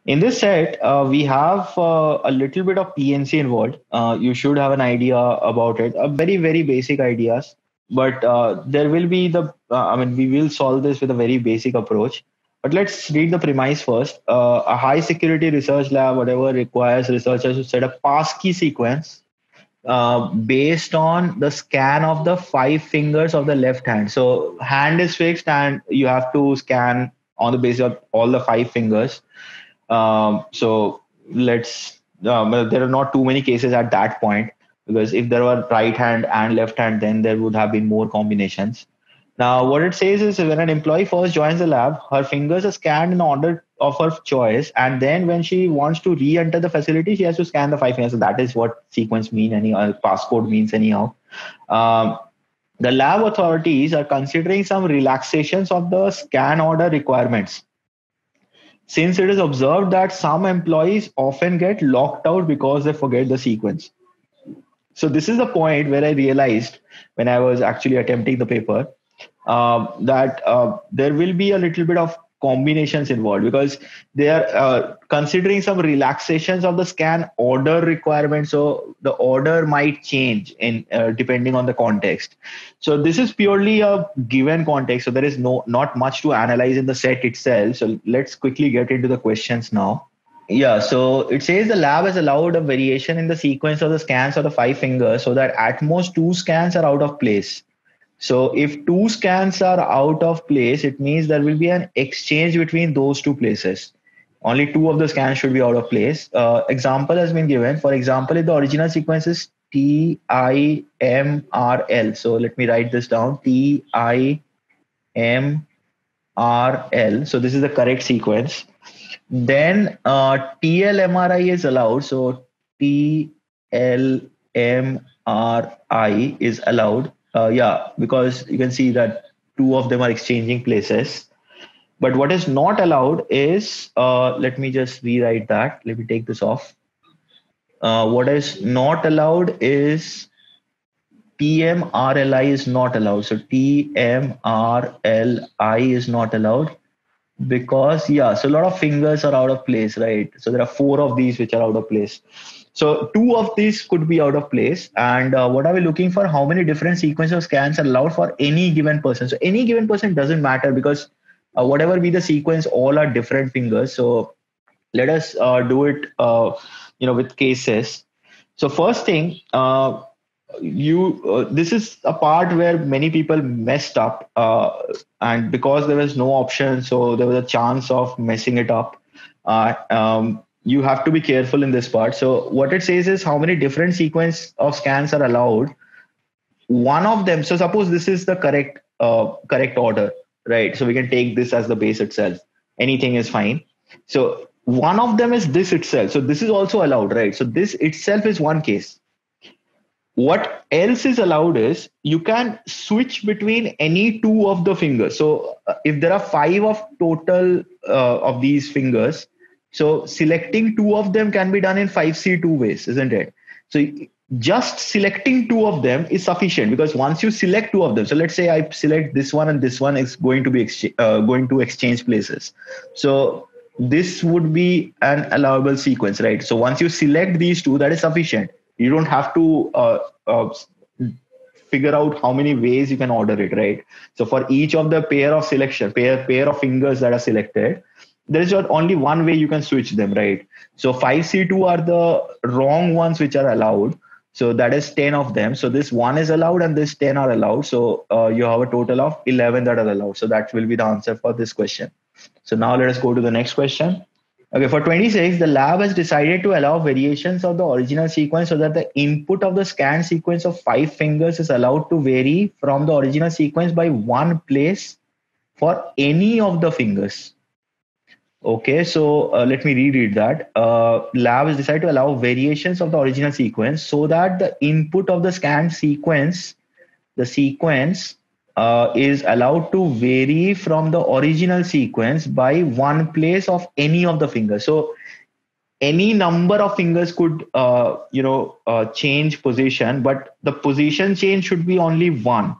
In this set, we have a little bit of PNC involved. You should have an idea about it. Very, very basic ideas. But there will be we will solve this with a very basic approach. But let's read the premise first. A high security research lab, whatever, requires researchers to set a passkey sequence based on the scan of the five fingers of the left hand. So hand is fixed and you have to scan on the basis of all the five fingers. So well, there are not too many cases at that point, because if there were right hand and left hand, then there would have been more combinations. Now, what it says is when an employee first joins the lab, her fingers are scanned in order of her choice. And then when she wants to re-enter the facility, she has to scan the five fingers. So that is what sequence mean, passcode means anyhow. Um, the lab authorities are considering some relaxations of the scan order requirements, since it is observed that some employees often get locked out because they forget the sequence. So this is the point where I realized when I was actually attempting the paper that there will be a little bit of combinations involved, because they are considering some relaxations of the scan order requirement. So the order might change in depending on the context. So this is purely a given context. So there is not much to analyze in the set itself. So let's quickly get into the questions now. Yeah, so it says the lab has allowed a variation in the sequence of the scans of the five fingers so that at most two scans are out of place. So if two scans are out of place, it means there will be an exchange between those two places. Only two of the scans should be out of place. Example has been given. For example, if the original sequence is TIMRL. So let me write this down. TIMRL. So this is the correct sequence. Then TLMRI is allowed. So TLMRI is allowed. Yeah, because you can see that two of them are exchanging places. But what is not allowed is, let me just rewrite that. Let me take this off. What is not allowed is TMRLI is not allowed. So TMRLI is not allowed because, yeah, so a lot of fingers are out of place, right? So there are four of these which are out of place. So two of these could be out of place. And what are we looking for? How many different sequence of scans are allowed for any given person? So any given person doesn't matter, because whatever be the sequence, all are different fingers. So let us do it, with cases. So first thing, you this is a part where many people messed up, and because there was no option, so there was a chance of messing it up. You have to be careful in this part. So what it says is how many different sequence of scans are allowed. One of them, so suppose this is the correct order, right? So we can take this as the base itself. Anything is fine. So one of them is this itself. So this is also allowed, right? So this itself is one case. What else is allowed is you can switch between any two of the fingers. So if there are five of total of these fingers, so selecting two of them can be done in 5C2 ways, isn't it? So just selecting two of them is sufficient, because once you select two of them, so let's say I select this one and this one is going to be going to exchange places. So this would be an allowable sequence, right? So once you select these two, that is sufficient. You don't have to figure out how many ways you can order it, right? So for each of the pair of selection, pair of fingers that are selected, there is only one way you can switch them, right? So 5C2 are the wrong ones which are allowed. So that is 10 of them. So this one is allowed and this 10 are allowed. So you have a total of 11 that are allowed. So that will be the answer for this question. So now let us go to the next question. Okay, for 26, the lab has decided to allow variations of the original sequence so that the input of the scan sequence of five fingers is allowed to vary from the original sequence by one place for any of the fingers. Okay, so let me reread that. Lab has decided to allow variations of the original sequence so that the input of the scan sequence, the sequence is allowed to vary from the original sequence by one place of any of the fingers. So any number of fingers could change position, but the position change should be only one.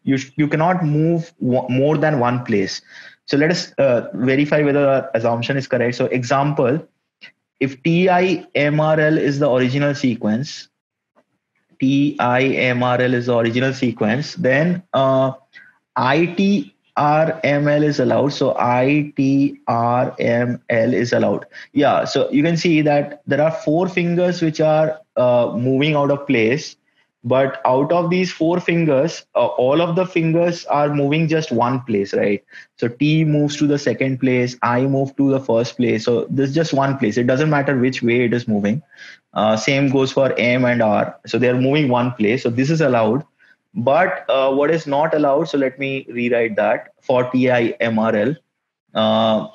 You cannot move more than one place. So let us verify whether our assumption is correct. So example, if TIMRL is the original sequence, TIMRL is the original sequence, then ITRML is allowed. So ITRML is allowed. Yeah. So you can see that there are four fingers which are moving out of place. But out of these four fingers, all of the fingers are moving just one place, right? So T moves to the second place, I move to the first place. So there's just one place. It doesn't matter which way it is moving. Same goes for M and R. So they're moving one place. So this is allowed. But what is not allowed, so let me rewrite that for TIMRL. Uh,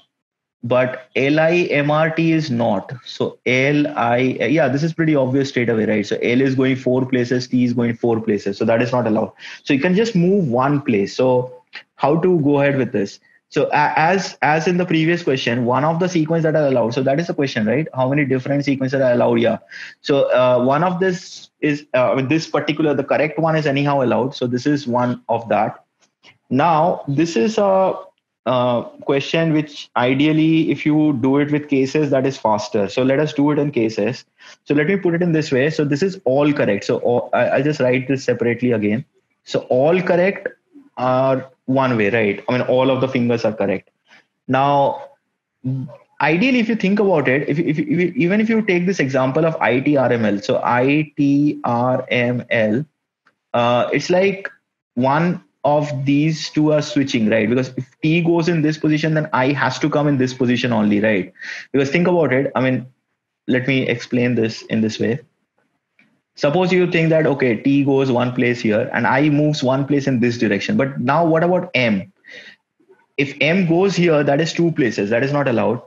but LIMRT is not. So yeah, this is pretty obvious straight away, right? So L is going four places, T is going four places. So that is not allowed. So you can just move one place. So how to go ahead with this? So as in the previous question, one of the sequence that are allowed. So that is the question, right? How many different sequences are allowed? Yeah. So one of this is this particular, the correct one is anyhow allowed. So this is one of that. Now this is a question which ideally, if you do it with cases, that is faster. So let us do it in cases. So let me put it in this way. So this is all correct. So I'll just write this separately again. So all correct are one way, right? I mean, all of the fingers are correct. Now, ideally, if you think about it, even if you take this example of ITRML, so ITRML, it's like one of these two are switching, right? Because if T goes in this position, then I has to come in this position only, right? Because think about it. I mean, let me explain this in this way. Suppose you think that, okay, T goes one place here and I moves one place in this direction. But now what about M? If M goes here, that is two places. That is not allowed.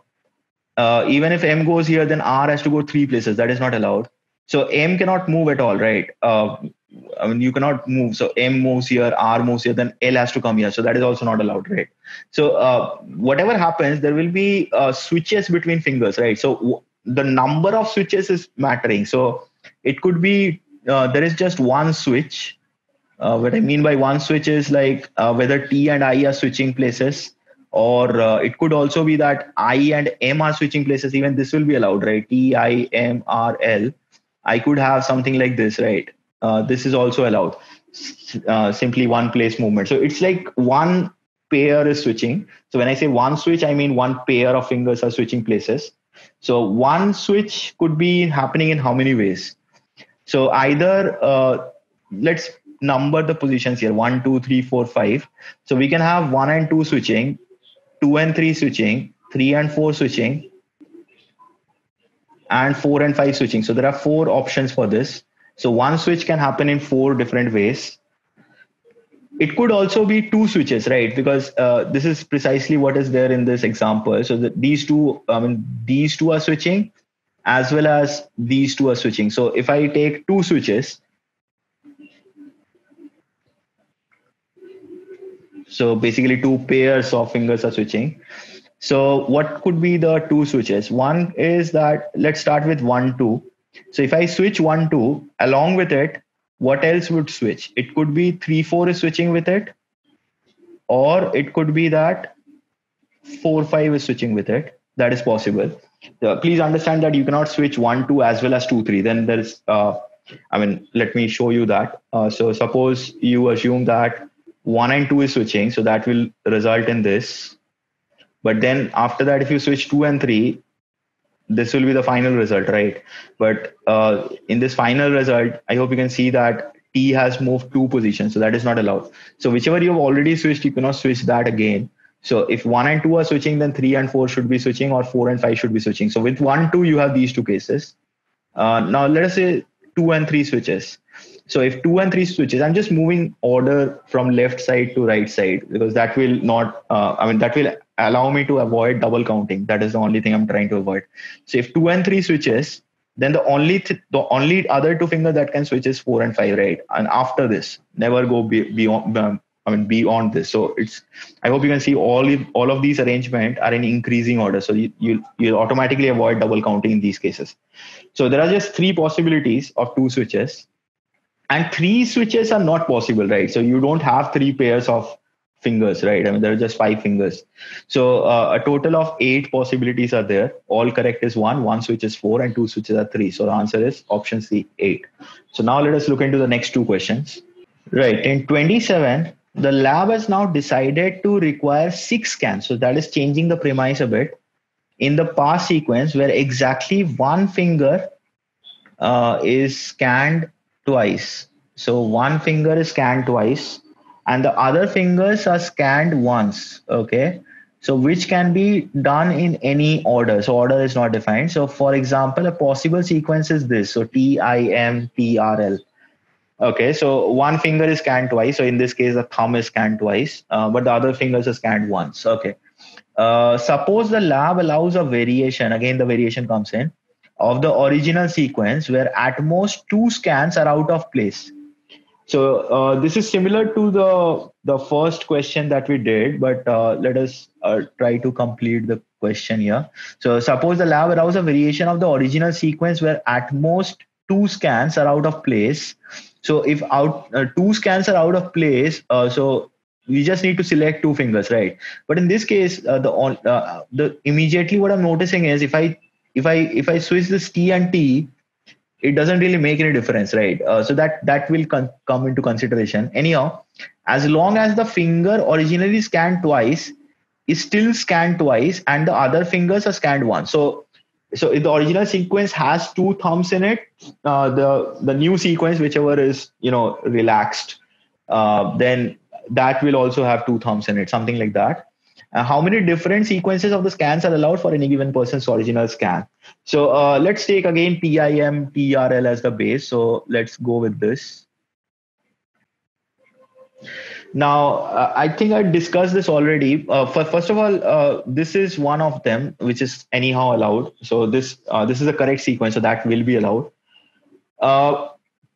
Even if M goes here, then R has to go three places. That is not allowed. So M cannot move at all, right? I mean, you cannot move. So M moves here, R moves here, then L has to come here. So that is also not allowed, right? So whatever happens, there will be switches between fingers, right? So the number of switches is mattering. So it could be there is just one switch. What I mean by one switch is like whether T and I are switching places, or it could also be that I and M are switching places. Even this will be allowed, right? T, I, M, R, L. I could have something like this, right? This is also allowed. Simply one place movement. So it's like one pair is switching. So when I say one switch, I mean one pair of fingers are switching places. So one switch could be happening in how many ways? So either let's number the positions here: 1, 2, 3, 4, 5. So we can have 1 and 2 switching, 2 and 3 switching, 3 and 4 switching, and 4 and 5 switching. So there are four options for this. So one switch can happen in four different ways. It could also be two switches, right? Because this is precisely what is there in this example. So these two are switching, as well as these two are switching. So if I take two switches, so basically two pairs of fingers are switching. So what could be the two switches? One is that, let's start with 1, 2. So if I switch 1, 2, along with it, what else would switch? It could be 3, 4 is switching with it, or it could be that 4, 5 is switching with it. That is possible. Please understand that you cannot switch 1, 2 as well as 2, 3. Then there's, let me show you that. So suppose you assume that 1 and 2 is switching, so that will result in this. But then after that, if you switch 2 and 3, this will be the final result, right? But in this final result, I hope you can see that T has moved 2 positions, so that is not allowed. So whichever you have already switched, you cannot switch that again. So if 1 and 2 are switching, then 3 and 4 should be switching, or 4 and 5 should be switching. So with 1, 2, you have these two cases. Now let us say 2 and 3 switches. So if 2 and 3 switches, I'm just moving order from left side to right side, because that will not, that will allow me to avoid double counting. That is the only thing I'm trying to avoid. So if 2 and 3 switches, then the only other two finger that can switch is 4 and 5, right? And after this, never go beyond this. So I hope you can see all of these arrangement are in increasing order. So you automatically avoid double counting in these cases. So there are just 3 possibilities of 2 switches. And 3 switches are not possible, right? So you don't have 3 pairs of fingers, right? I mean, there are just 5 fingers. So a total of 8 possibilities are there. All correct is one switch is 4, and 2 switches are 3. So the answer is option C, 8. So now let us look into the next 2 questions. Right. In 27, the lab has now decided to require 6 scans. So that is changing the premise a bit. In the past sequence, where exactly one finger is scanned twice. So one finger is scanned twice, and the other fingers are scanned once. Okay. So which can be done in any order. So order is not defined. So for example, a possible sequence is this. So TIMTRL. Okay, so one finger is scanned twice. So in this case, the thumb is scanned twice, but the other fingers are scanned once. Okay. Suppose the lab allows a variation. Again, the variation comes in of the original sequence where at most 2 scans are out of place. So this is similar to the first question that we did, but let us try to complete the question here. So suppose the lab allows a variation of the original sequence where at most 2 scans are out of place. So if 2 scans are out of place, so we just need to select 2 fingers, right? But in this case, the immediately what I'm noticing is if I switch this T and T, it doesn't really make any difference, right? So that will come into consideration. Anyhow, as long as the finger originally scanned twice is still scanned twice, and the other fingers are scanned once. So if the original sequence has 2 thumbs in it, the new sequence, whichever is relaxed, then that will also have 2 thumbs in it, something like that. How many different sequences of the scans are allowed for any given person's original scan? So let's take again TIMTRL as the base. So let's go with this. Now, I think I discussed this already. First of all, this is one of them, which is anyhow allowed. So this is the correct sequence, so that will be allowed.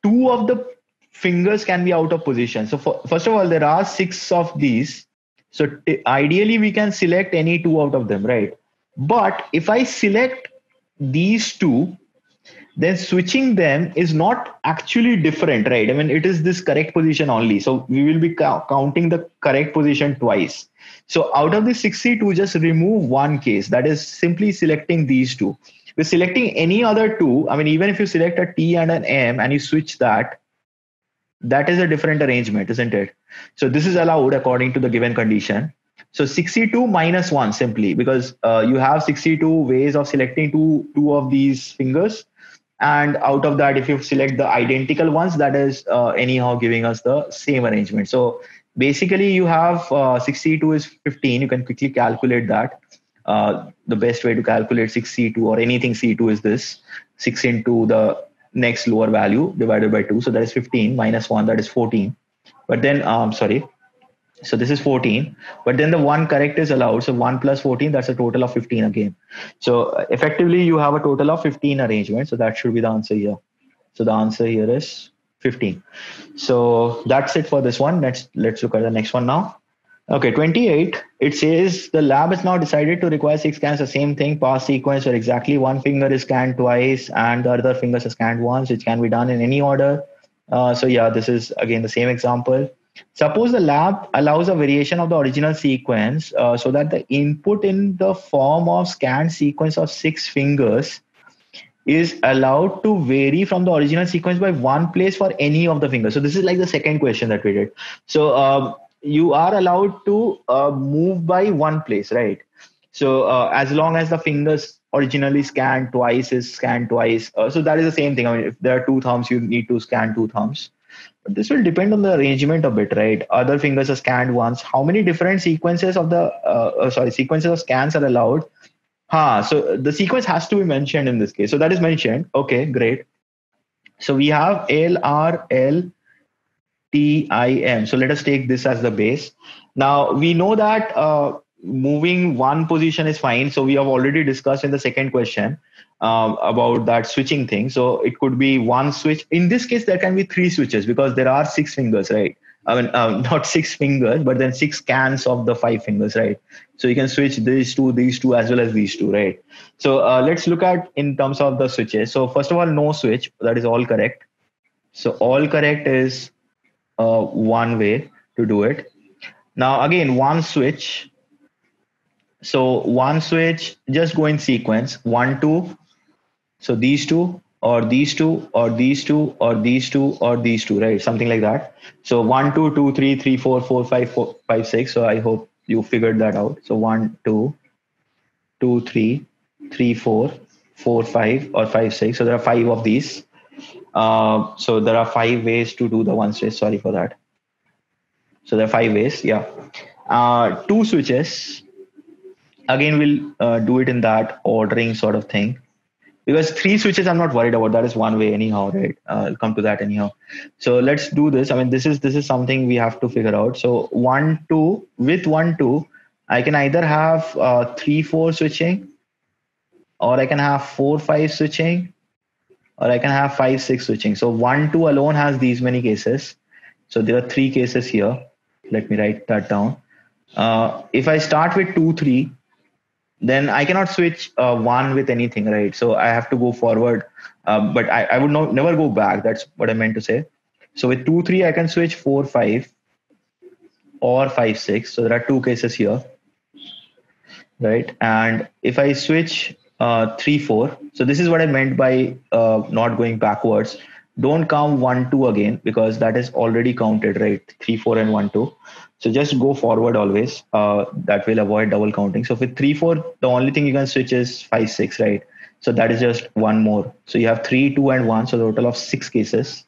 2 of the fingers can be out of position. So first of all, there are 6 of these. So ideally, we can select any 2 out of them, right? But if I select these 2, then switching them is not actually different, right? I mean, it is this correct position only. So we will be counting the correct position twice. So out of the 62, just remove one case. That is simply selecting these 2. With selecting any other 2, I mean, even if you select a T and an M and you switch that is a different arrangement, isn't it? So this is allowed according to the given condition. So 62 minus 1 simply, because you have 62 ways of selecting two of these fingers. And out of that, if you select the identical ones, that is anyhow giving us the same arrangement. So basically you have 62 is 15. You can quickly calculate that. The best way to calculate 6C2 or anything C2 is this: 6 into the next lower value divided by 2. So that is 15 minus 1, that is 14. But then, sorry. So this is 14, but then the one correct is allowed. So 1 plus 14, that's a total of 15 again. So effectively you have a total of 15 arrangements. So that should be the answer here. So the answer here is 15. So that's it for this one. Let's look at the next one now. Okay, 28, it says the lab has now decided to require 6 scans, the same thing, past sequence where exactly one finger is scanned twice and the other fingers are scanned once, which can be done in any order. So yeah, this is again the same example. Suppose the lab allows a variation of the original sequence so that the input in the form of scanned sequence of 6 fingers is allowed to vary from the original sequence by one place for any of the fingers. So this is like the second question that we did. So you are allowed to move by one place, right? So as long as the fingers originally scanned twice is scanned twice. So that is the same thing. I mean, if there are 2 thumbs, you need to scan 2 thumbs. But this will depend on the arrangement a bit, right? Other fingers are scanned once. How many different sequences of sequences of scans are allowed? So the sequence has to be mentioned in this case. So that is mentioned. Okay, great. So we have LRL TIM. So let us take this as the base. Now we know that moving one position is fine. So we have already discussed in the second question about that switching thing. So it could be one switch. In this case, there can be 3 switches because there are 6 fingers, right? I mean, not 6 fingers, but then 6 scans of the 5 fingers, right? So you can switch these two, as well as these 2, right? So let's look at in terms of the switches. So first of all, no switch. That is all correct. So all correct is one way to do it. Now again, one switch. So one switch, just go in sequence, 1 2. So these two, or these two, or these two, or these two, or these two, right? Something like that. So 1 2 2 3 3 4 4 5 4 5 6. So I hope you figured that out. So 1 2 2 3 3 4 4 5 or 5 6. So there are five of these. So there are five ways to do the one switch. Sorry for that. So there are five ways. Yeah. Two switches. Again, we'll do it in that ordering sort of thing. Because three switches I'm not worried about. That is one way anyhow, right? I'll come to that anyhow. So let's do this. I mean, this is something we have to figure out. So 1 2, with 1 2, I can either have 3 4 switching, or I can have 4 5 switching, or I can have 5 6 switching. So 1 2 alone has these many cases. So there are three cases here. Let me write that down. If I start with 2 3, then I cannot switch one with anything, right? So I have to go forward, but I would never go back. That's what I meant to say. So with 2 3, I can switch 4 5 or 5 6. So there are two cases here, right? And if I switch 3 4, so this is what I meant by not going backwards. Don't count 1 2 again, because that is already counted, right? 3 4 and 1 2. So just go forward always. That will avoid double counting. So with 3 4, the only thing you can switch is 5 6, right? So that is just one more. So you have 3 2 and 1. So total of 6 cases.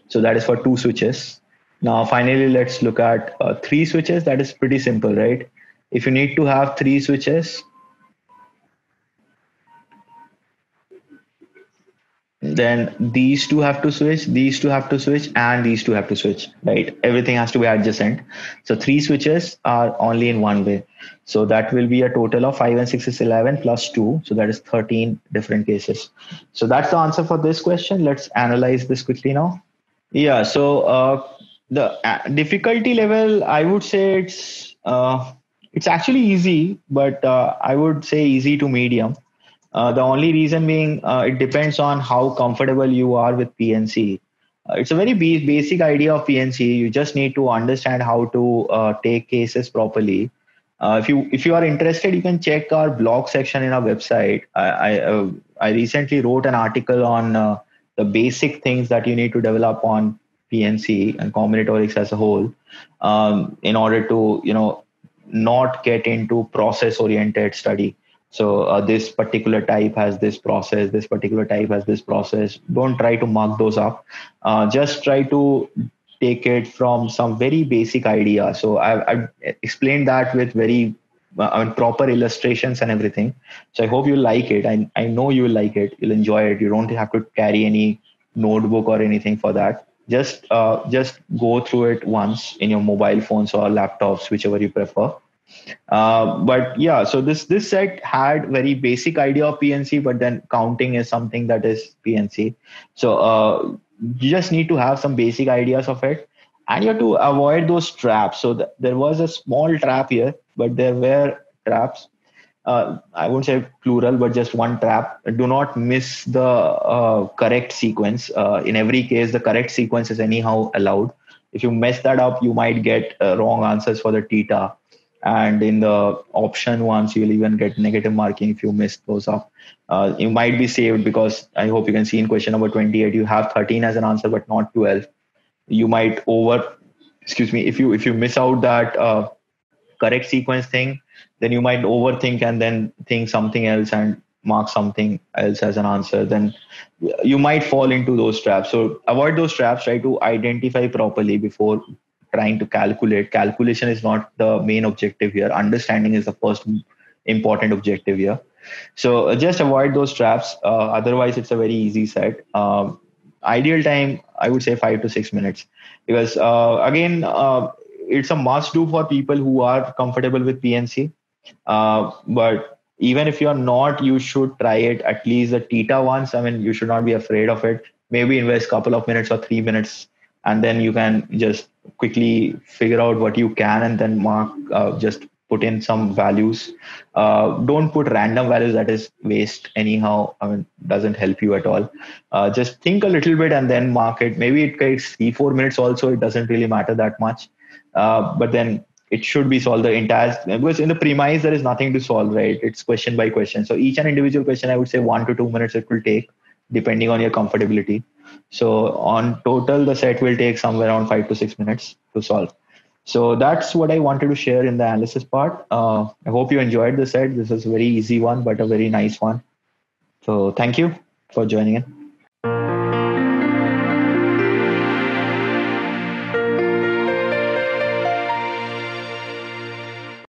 So that is for two switches. Now finally, let's look at three switches. That is pretty simple, right? If you need to have three switches, then these two have to switch, these two have to switch, and these two have to switch, right? Everything has to be adjacent. So three switches are only in one way. So that will be a total of 5 and 6 is 11 plus 2. So that is 13 different cases. So that's the answer for this question. Let's analyze this quickly now. Yeah. So the difficulty level, I would say it's actually easy, but I would say easy to medium. The only reason being it depends on how comfortable you are with PNC. It's a very basic idea of PNC. You just need to understand how to take cases properly. If you are interested, you can check our blog section in our website. I recently wrote an article on the basic things that you need to develop on PNC and combinatorics as a whole, in order to not get into process oriented study. So this particular type has this process, this particular type has this process. Don't try to mark those up. Just try to take it from some very basic idea. So I've explained that with very proper illustrations and everything. So I hope you like it. I know you will like it. You'll enjoy it. You don't have to carry any notebook or anything for that. Just go through it once in your mobile phones or laptops, whichever you prefer. But yeah, so this set had very basic idea of PNC, but then counting is something that is PNC. So you just need to have some basic ideas of it, and you have to avoid those traps. So there was a small trap here, but there were traps. I won't say plural, but just one trap. Do not miss the correct sequence. In every case, the correct sequence is anyhow allowed. If you mess that up, you might get wrong answers for the theta. And in the option ones, you'll even get negative marking if you miss those up. You might be saved, because I hope you can see in question number 28, you have 13 as an answer, but not 12. You might if you miss out that correct sequence thing, then you might overthink and then think something else and mark something else as an answer. Then you might fall into those traps. So avoid those traps. Try to identify properly before trying to calculate. Calculation is not the main objective here. Understanding is the first important objective here. So just avoid those traps. Otherwise, it's a very easy set. Ideal time, I would say 5 to 6 minutes, because again, it's a must do for people who are comfortable with PNC. But even if you're not, you should try it, at least the theta ones. I mean, you should not be afraid of it. Maybe invest a couple of minutes or 3 minutes, and then you can just quickly figure out what you can, and then mark, just put in some values. Don't put random values. That is waste anyhow. I mean, doesn't help you at all. Just think a little bit and then mark it. Maybe it takes 3 4 minutes also. It doesn't really matter that much. But then it should be solved the entire, because in the premise there is nothing to solve, right? It's question by question. So each and individual question, I would say 1 to 2 minutes it will take, depending on your comfortability. So on total, the set will take somewhere around 5 to 6 minutes to solve. So that's what I wanted to share in the analysis part. I hope you enjoyed the set. This is a very easy one, but a very nice one. So thank you for joining in.